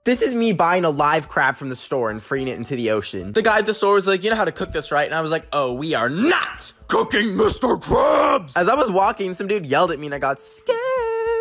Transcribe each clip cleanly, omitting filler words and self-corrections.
This is me buying a live crab from the store and freeing it into the ocean. The guy at the store was like, you know how to cook this, right? And I was like, oh, we are not cooking Mr. Krabs. As I was walking, some dude yelled at me and I got scared.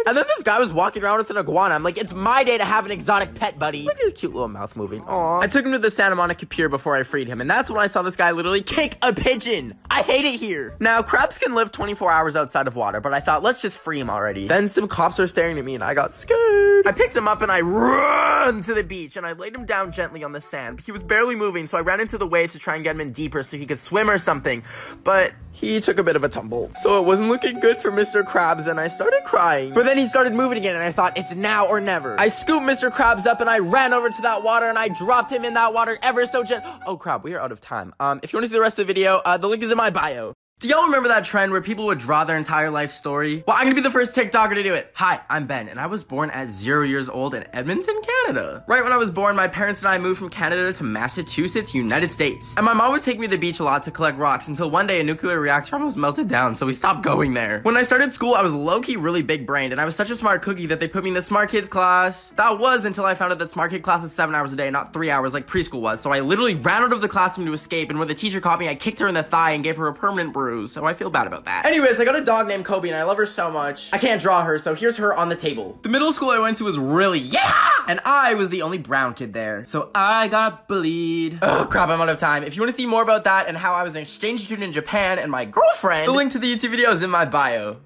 And then this guy was walking around with an iguana. I'm like, it's my day to have an exotic pet, buddy. Look at his cute little mouth moving. Aww. I took him to the Santa Monica Pier before I freed him, and that's when I saw this guy literally kick a pigeon. I hate it here. Now, crabs can live 24 hours outside of water, but I thought, let's just free him already. Then some cops were staring at me, and I got scared. I picked him up, and I ran to the beach, and I laid him down gently on the sand. But he was barely moving, so I ran into the waves to try and get him in deeper so he could swim or something. But he took a bit of a tumble. So it wasn't looking good for Mr. Krabs, and I started crying. But then he started moving again, and I thought, it's now or never. I scooped Mr. Krabs up, and I ran over to that water, and I dropped him in that water ever so gently. Oh, crap, we are out of time. If you want to see the rest of the video, the link is in my bio. Do y'all remember that trend where people would draw their entire life story? Well, I'm gonna be the first TikToker to do it. Hi, I'm Ben, and I was born at 0 years old in Edmonton, Canada. Right when I was born, my parents and I moved from Canada to Massachusetts, United States. And my mom would take me to the beach a lot to collect rocks until one day a nuclear reactor almost melted down, so we stopped going there. When I started school, I was low-key really big-brained, and I was such a smart cookie that they put me in the smart kids class. That was until I found out that smart kid class is 7 hours a day, not 3 hours like preschool was. So I literally ran out of the classroom to escape, and when the teacher caught me, I kicked her in the thigh and gave her a permanent bruise. So I feel bad about that. Anyways, I got a dog named Kobe and I love her so much. I can't draw her, so here's her on the table. The middle school I went to was really and I was the only brown kid there. So I got bullied. Oh crap, I'm out of time. If you want to see more about that and how I was an exchange student in Japan and my girlfriend, the link to the YouTube video is in my bio.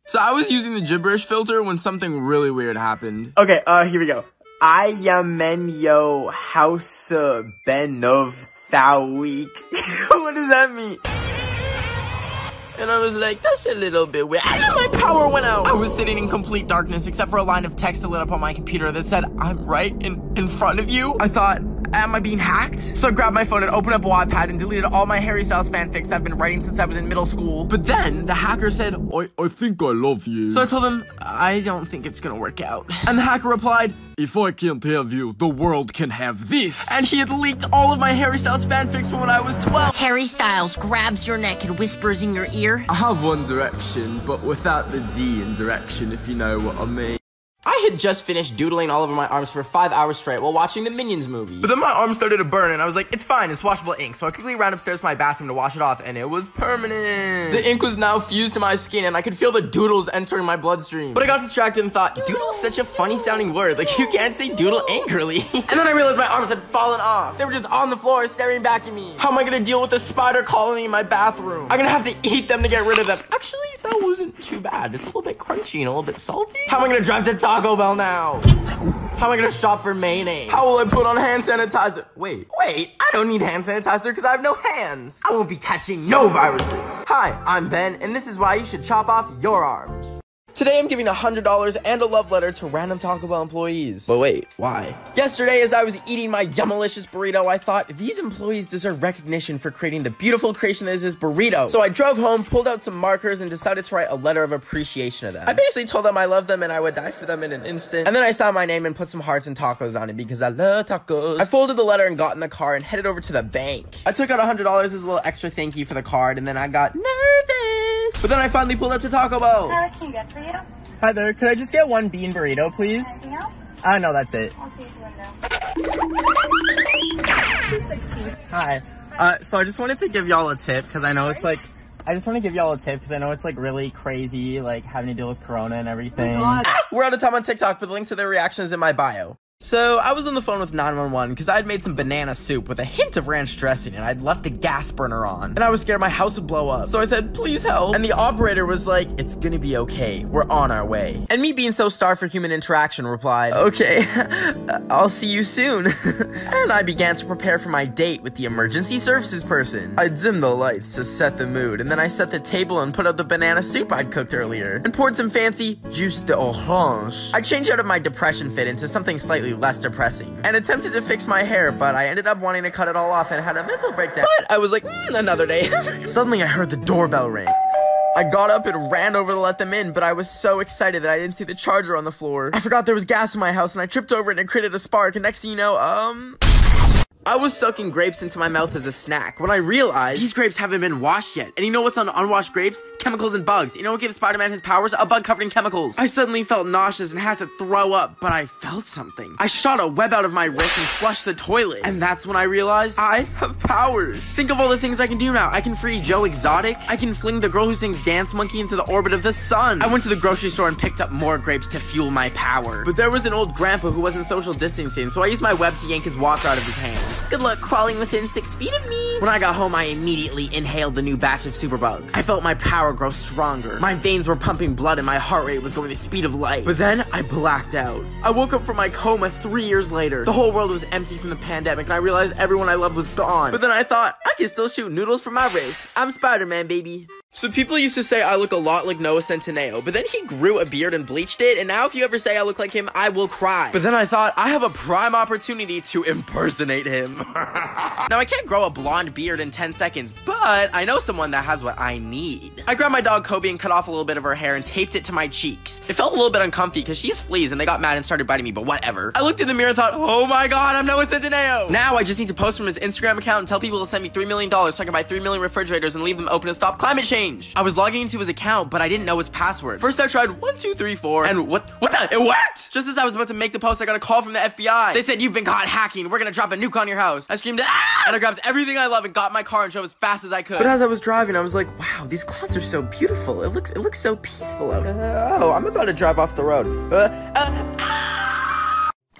So I was using the gibberish filter when something really weird happened. Okay, here we go. I am in yo house BENOFTHEWEEK. What does that mean? And I was like, that's a little bit weird. And then my power went out. I was sitting in complete darkness except for a line of text that lit up on my computer that said, I'm right in front of you. I thought, am I being hacked? So I grabbed my phone and opened up Wattpad and deleted all my Harry Styles fanfics I've been writing since I was in middle school. But then the hacker said, I think I love you. So I told him, I don't think it's gonna work out. And the hacker replied, if I can't have you, the world can have this. And he had leaked all of my Harry Styles fanfics from when I was 12. Harry Styles grabs your neck and whispers in your ear. I have One Direction, but without the D in direction, if you know what I mean. I had just finished doodling all over my arms for 5 hours straight while watching the Minions movie. But then my arm started to burn and I was like, it's fine, it's washable ink. So I quickly ran upstairs to my bathroom to wash it off and it was permanent. The ink was now fused to my skin and I could feel the doodles entering my bloodstream. But I got distracted and thought, doodle is such a funny sounding word. Like you can't say doodle angrily. And then I realized my arms had fallen off. They were just on the floor staring back at me. How am I gonna deal with the spider colony in my bathroom? I'm gonna have to eat them to get rid of them. Actually, that wasn't too bad. It's a little bit crunchy and a little bit salty. How am I gonna drive to Taco Bell now? How am I gonna shop for mayonnaise? How will I put on hand sanitizer? Wait, I don't need hand sanitizer because I have no hands. I won't be catching no viruses. Hi, I'm Ben, and this is why you should chop off your arms. Today I'm giving $100 and a love letter to random Taco Bell employees. But wait, why? Yesterday as I was eating my yummalicious burrito, I thought these employees deserve recognition for creating the beautiful creation that is this burrito. So I drove home, pulled out some markers, and decided to write a letter of appreciation to them. I basically told them I love them and I would die for them in an instant. And then I signed my name and put some hearts and tacos on it because I love tacos. I folded the letter and got in the car and headed over to the bank. I took out $100 as a little extra thank you for the card, and then I got nervous. But then I finally pulled up to Taco Bell. What can I get for you? Hi there, could I just get one bean burrito, please? Anything else? No, that's it. I'll see you window. 260. Hi. So I just wanted to give y'all a tip, because I know it's like, I just want to give y'all a tip, because I know it's like really crazy, like having to deal with Corona and everything. We're out of time on TikTok, but the link to their reaction is in my bio. So, I was on the phone with 911 because I'd made some banana soup with a hint of ranch dressing and I'd left the gas burner on. And I was scared my house would blow up. So I said, please help. And the operator was like, it's gonna be okay. We're on our way. And me being so starved for human interaction replied, okay, I'll see you soon. And I began to prepare for my date with the emergency services person. I dimmed the lights to set the mood, and then I set the table and put out the banana soup I'd cooked earlier and poured some fancy jus d'orange. I changed out of my depression fit into something slightly less depressing and attempted to fix my hair, but I ended up wanting to cut it all off and had a mental breakdown. But I was like, another day. Suddenly I heard the doorbell ring. I got up and ran over to let them in, but I was so excited that I didn't see the charger on the floor. I forgot there was gas in my house and I tripped over it and it created a spark, and next thing you know, I was sucking grapes into my mouth as a snack when I realized these grapes haven't been washed yet. And you know what's on unwashed grapes? Chemicals and bugs. You know what gives Spider-Man his powers? A bug covered in chemicals. I suddenly felt nauseous and had to throw up, but I felt something. I shot a web out of my wrist and flushed the toilet. And that's when I realized I have powers. Think of all the things I can do now. I can free Joe Exotic. I can fling the girl who sings Dance Monkey into the orbit of the sun. I went to the grocery store and picked up more grapes to fuel my power. But there was an old grandpa who wasn't social distancing, so I used my web to yank his walker out of his hands. Good luck crawling within 6 feet of me. When I got home, I immediately inhaled the new batch of superbugs. I felt my power grow stronger. My veins were pumping blood and my heart rate was going the speed of light. But then I blacked out. I woke up from my coma 3 years later. The whole world was empty from the pandemic and I realized everyone I loved was gone. But then I thought, I can still shoot noodles from my wrist. I'm Spider-Man, baby. So people used to say I look a lot like Noah Centineo, but then he grew a beard and bleached it, and now if you ever say I look like him, I will cry. But then I thought, I have a prime opportunity to impersonate him. Now I can't grow a blonde beard in 10 seconds, but I know someone that has what I need. I grabbed my dog Kobe and cut off a little bit of her hair and taped it to my cheeks. It felt a little bit uncomfy because she has fleas and they got mad and started biting me, but whatever. I looked in the mirror and thought, oh my god, I'm Noah Centineo. Now I just need to post from his Instagram account and tell people to send me $3 million so I can buy 3 million refrigerators and leave them open and stop climate change. I was logging into his account, but I didn't know his password. First I tried 1, 2, 3, 4, and what the, it worked! Just as I was about to make the post, I got a call from the FBI. They said, you've been caught hacking, we're gonna drop a nuke on your house. I screamed, ah! And I grabbed everything I love and got in my car and drove as fast as I could. But as I was driving, I was like, wow, these clouds are so beautiful. It looks so peaceful out. Oh, I'm about to drive off the road.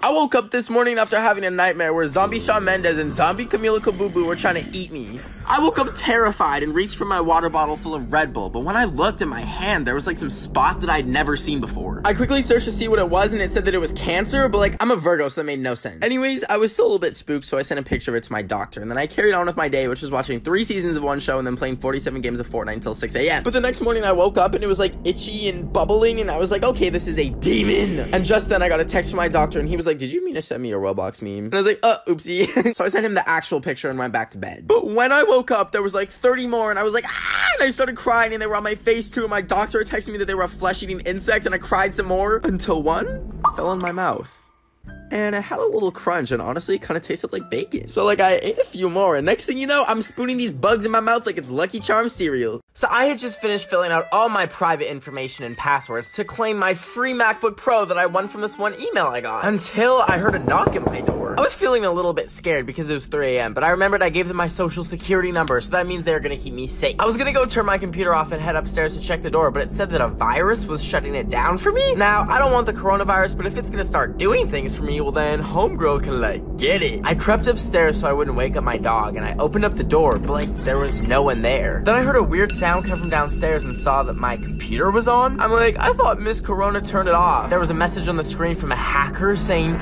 I woke up this morning after having a nightmare where zombie Shawn Mendes and zombie Camila Cabello were trying to eat me. I woke up terrified and reached for my water bottle full of Red Bull, but when I looked at my hand, there was like some spot that I'd never seen before. I quickly searched to see what it was and it said that it was cancer, but like, I'm a Virgo, so that made no sense. Anyways, I was still a little bit spooked, so I sent a picture of it to my doctor, and then I carried on with my day, which was watching 3 seasons of one show and then playing 47 games of Fortnite until 6 a.m. But the next morning I woke up and it was like itchy and bubbling, and I was like, okay, this is a demon. And just then I got a text from my doctor and he was like, did you mean to send me a Roblox meme? And I was like, oopsie. So I sent him the actual picture and went back to bed. But when I woke up, there was like 30 more and I was like, ah, and I started crying and they were on my face too, and my doctor texted me that they were a flesh-eating insect, and I cried some more until one fell in my mouth. And it had a little crunch, and honestly, it kind of tasted like bacon. So, like, I ate a few more, and next thing you know, I'm spooning these bugs in my mouth like it's Lucky Charms cereal. So I had just finished filling out all my private information and passwords to claim my free MacBook Pro that I won from this one email I got, until I heard a knock at my door. I was feeling a little bit scared because it was 3 a.m., but I remembered I gave them my social security number, so that means they're gonna keep me safe. I was gonna go turn my computer off and head upstairs to check the door, but it said that a virus was shutting it down for me. Now, I don't want the coronavirus, but if it's gonna start doing things for me, well then, homegirl can like, get it. I crept upstairs so I wouldn't wake up my dog, and I opened up the door, but like, there was no one there. Then I heard a weird sound come from downstairs and saw that my computer was on. I'm like, I thought Miss Corona turned it off. There was a message on the screen from a hacker saying,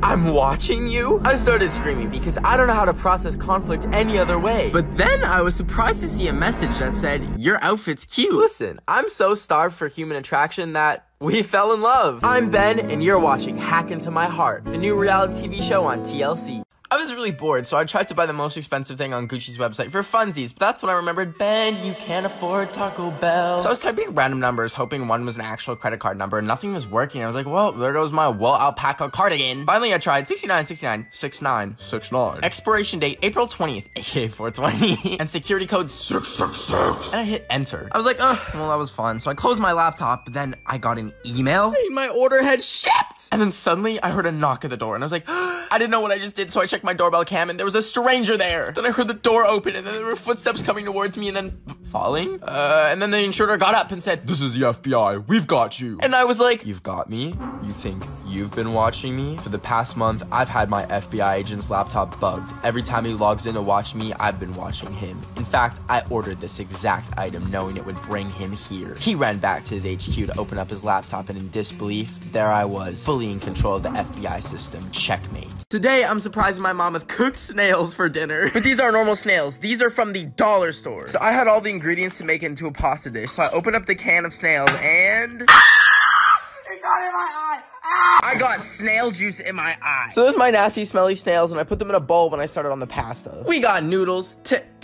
I'm watching you. I started screaming because I don't know how to process conflict any other way. But then I was surprised to see a message that said, your outfit's cute. Listen, I'm so starved for human attraction that we fell in love. I'm Ben, and you're watching Hack Into My Heart, the new reality TV show on TLC. I was really bored, so I tried to buy the most expensive thing on Gucci's website for funsies, but that's when I remembered, Ben, you can't afford Taco Bell. So I was typing random numbers, hoping one was an actual credit card number, and nothing was working. I was like, well, there goes my wool alpaca cardigan. Finally, I tried 69696969. Expiration date, April 20th, aka 420, and security code 666. And I hit enter. I was like, oh, well, that was fun. So I closed my laptop, but then I got an email saying my order had shipped. And then suddenly, I heard a knock at the door, and I was like, I didn't know what I just did, so I checked my doorbell cam and there was a stranger there. Then I heard the door open and then there were footsteps coming towards me and then falling. And then the intruder got up and said, this is the FBI, we've got you. And I was like, you've got me? You think you've been watching me? For the past month, I've had my FBI agent's laptop bugged. Every time he logs in to watch me, I've been watching him. In fact, I ordered this exact item knowing it would bring him here. He ran back to his HQ to open up his laptop, and in disbelief, there I was, fully in control of the FBI system. Checkmate. Today, I'm surprising my mom with cooked snails for dinner. But these aren't normal snails. These are from the dollar store. So I had all the ingredients to make it into a pasta dish. So I opened up the can of snails and... It got in my eye! I got snail juice in my eye. So those are my nasty, smelly snails, and I put them in a bowl when I started on the pasta. We got noodles,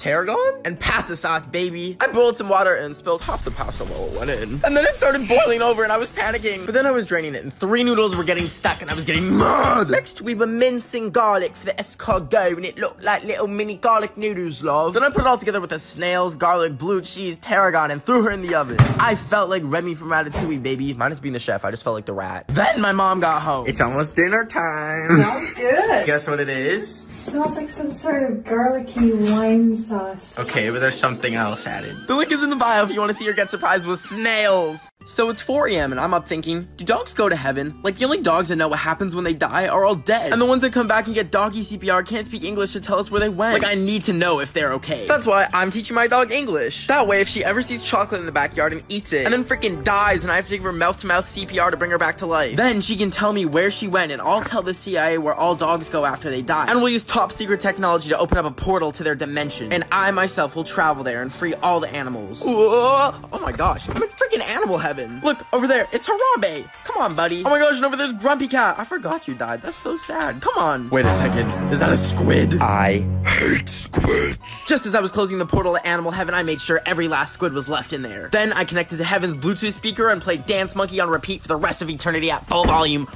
tarragon and pasta sauce, baby. I boiled some water and spilled half the pasta while it went in. And then it started boiling over and I was panicking. But then I was draining it and 3 noodles were getting stuck and I was getting mad. Next, we were mincing garlic for the escargot and it looked like little mini garlic noodles, love. Then I put it all together with the snails, garlic, blue cheese, tarragon, and threw her in the oven. I felt like Remy from Ratatouille, baby. Minus being the chef, I just felt like the rat. Then my mom got home. It's almost dinner time. Smells good. Guess what it is? It smells like some sort of garlicky wine sauce. Okay, but there's something else added. The link is in the bio if you want to see or get surprised with snails. So it's 4 a.m. and I'm up thinking, do dogs go to heaven? Like, the only dogs that know what happens when they die are all dead. And the ones that come back and get doggy CPR can't speak English to tell us where they went. Like, I need to know if they're okay. That's why I'm teaching my dog English. That way, if she ever sees chocolate in the backyard and eats it, and then freaking dies and I have to give her mouth-to-mouth CPR to bring her back to life, then she can tell me where she went and I'll tell the CIA where all dogs go after they die. And we'll use top secret technology to open up a portal to their dimension. And I myself will travel there and free all the animals. Whoa. Oh my gosh, I'm in freaking animal heaven. Look, over there, it's Harambe. Come on, buddy. Oh my gosh, and over there's Grumpy Cat. I forgot you died. That's so sad. Come on. Wait a second. Is that a squid? I hate squids. Just as I was closing the portal to animal heaven, I made sure every last squid was left in there. Then I connected to Heaven's Bluetooth speaker and played Dance Monkey on repeat for the rest of eternity at full volume.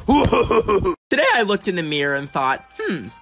Today I looked in the mirror and thought,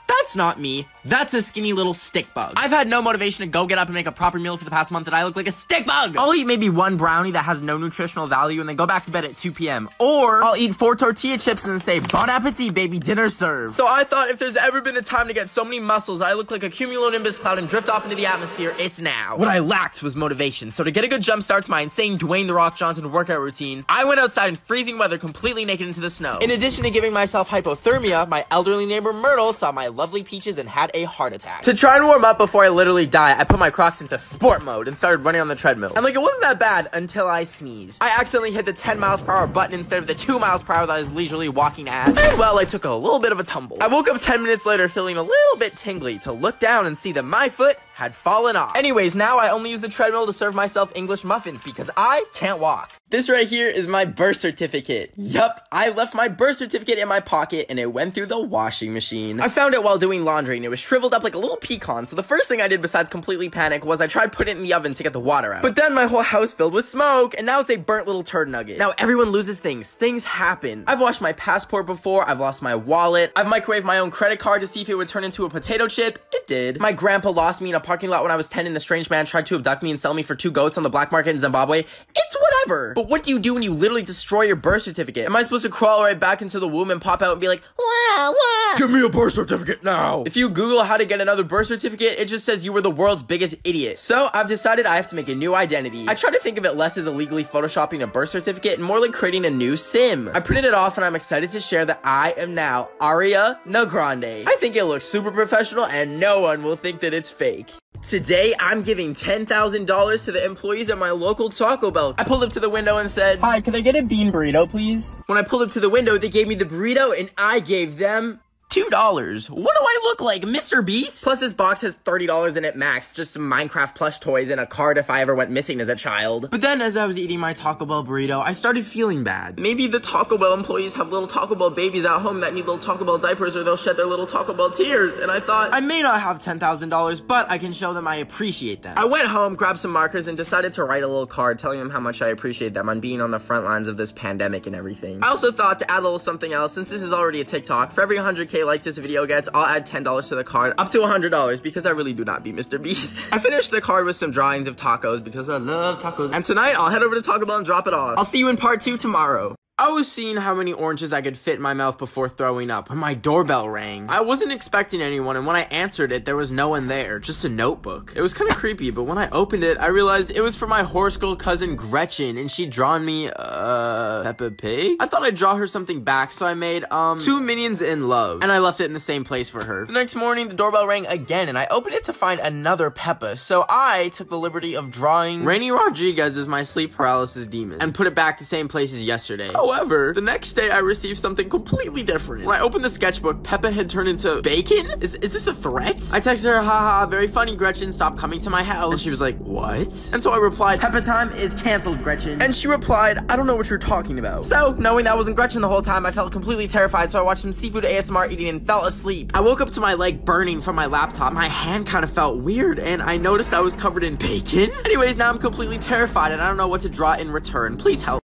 that's not me. That's a skinny little stick bug. I've had no motivation to go get up and make a proper meal for the past month and I look like a stick bug. I'll eat maybe 1 brownie that has no nutritional value and then go back to bed at 2 p.m. Or I'll eat 4 tortilla chips and then say, bon appetit, baby, dinner served. So I thought if there's ever been a time to get so many muscles that I look like a cumulonimbus cloud and drift off into the atmosphere, it's now. What I lacked was motivation. So to get a good jump start to my insane Dwayne The Rock Johnson workout routine, I went outside in freezing weather completely naked into the snow. In addition to giving myself hypothermia, my elderly neighbor Myrtle saw my lovely peaches and had a heart attack. To try and warm up before I literally die, I put my Crocs into sport mode and started running on the treadmill. And like, it wasn't that bad until I sneezed. I accidentally hit the 10 miles per hour button instead of the 2 miles per hour that I was leisurely walking at. And well, I took a little bit of a tumble. I woke up 10 minutes later feeling a little bit tingly to look down and see that my foot had fallen off. Anyways, now I only use the treadmill to serve myself English muffins because I can't walk. This right here is my birth certificate. Yup, I left my birth certificate in my pocket and it went through the washing machine. I found it while doing laundry and it was shriveled up like a little pecan, so the first thing I did besides completely panic was I tried putting it in the oven to get the water out. But then my whole house filled with smoke and now it's a burnt little turd nugget. Now everyone loses things. Things happen. I've lost my passport before, I've lost my wallet, I've microwaved my own credit card to see if it would turn into a potato chip. It did. My grandpa lost me in a parking lot when I was 10 and a strange man tried to abduct me and sell me for 2 goats on the black market in Zimbabwe. It's whatever. But what do you do when you literally destroy your birth certificate? Am I supposed to crawl right back into the womb and pop out and be like, wow, wow, give me a birth certificate now? If you Google how to get another birth certificate, it just says you were the world's biggest idiot. So I've decided I have to make a new identity. I try to think of it less as illegally photoshopping a birth certificate and more like creating a new sim. I printed it off and I'm excited to share that I am now Aria Nagrande. I think it looks super professional and no one will think that it's fake. Today, I'm giving $10,000 to the employees at my local Taco Bell. I pulled up to the window and said, "Hi, can I get a bean burrito, please?" When I pulled up to the window, they gave me the burrito and I gave them $2. What do I look like, Mr. Beast? Plus, this box has $30 in it max, just some Minecraft plush toys and a card if I ever went missing as a child. But then, as I was eating my Taco Bell burrito, I started feeling bad. Maybe the Taco Bell employees have little Taco Bell babies at home that need little Taco Bell diapers or they'll shed their little Taco Bell tears. And I thought, I may not have $10,000, but I can show them I appreciate them. I went home, grabbed some markers, and decided to write a little card telling them how much I appreciate them on being on the front lines of this pandemic and everything. I also thought to add a little something else, since this is already a TikTok, for every 100K likes this video gets, I'll add $10 to the card, up to $100, because I really do not be Mr. Beast. I finished the card with some drawings of tacos, because I love tacos. And tonight, I'll head over to Taco Bell and drop it off. I'll see you in part 2 tomorrow. I was seeing how many oranges I could fit in my mouth before throwing up when my doorbell rang. I wasn't expecting anyone, and when I answered it, there was no one there, just a notebook. It was kind of creepy, but when I opened it, I realized it was for my horse girl cousin Gretchen, and she'd drawn me, Peppa Pig? I thought I'd draw her something back, so I made, 2 minions in love, and I left it in the same place for her. The next morning, the doorbell rang again, and I opened it to find another Peppa, so I took the liberty of drawing Rainy Rodriguez as my sleep paralysis demon, and put it back the same place as yesterday. Oh However, the next day I received something completely different. When I opened the sketchbook, Peppa had turned into bacon? Is this a threat? I texted her, haha, very funny, Gretchen, stop coming to my house. And she was like, what? And so I replied, Peppa time is canceled, Gretchen. And she replied, I don't know what you're talking about. So, knowing that wasn't Gretchen the whole time, I felt completely terrified, so I watched some seafood ASMR eating and fell asleep. I woke up to my leg burning from my laptop. My hand kind of felt weird, and I noticed I was covered in bacon. Anyways, now I'm completely terrified, and I don't know what to draw in return. Please help.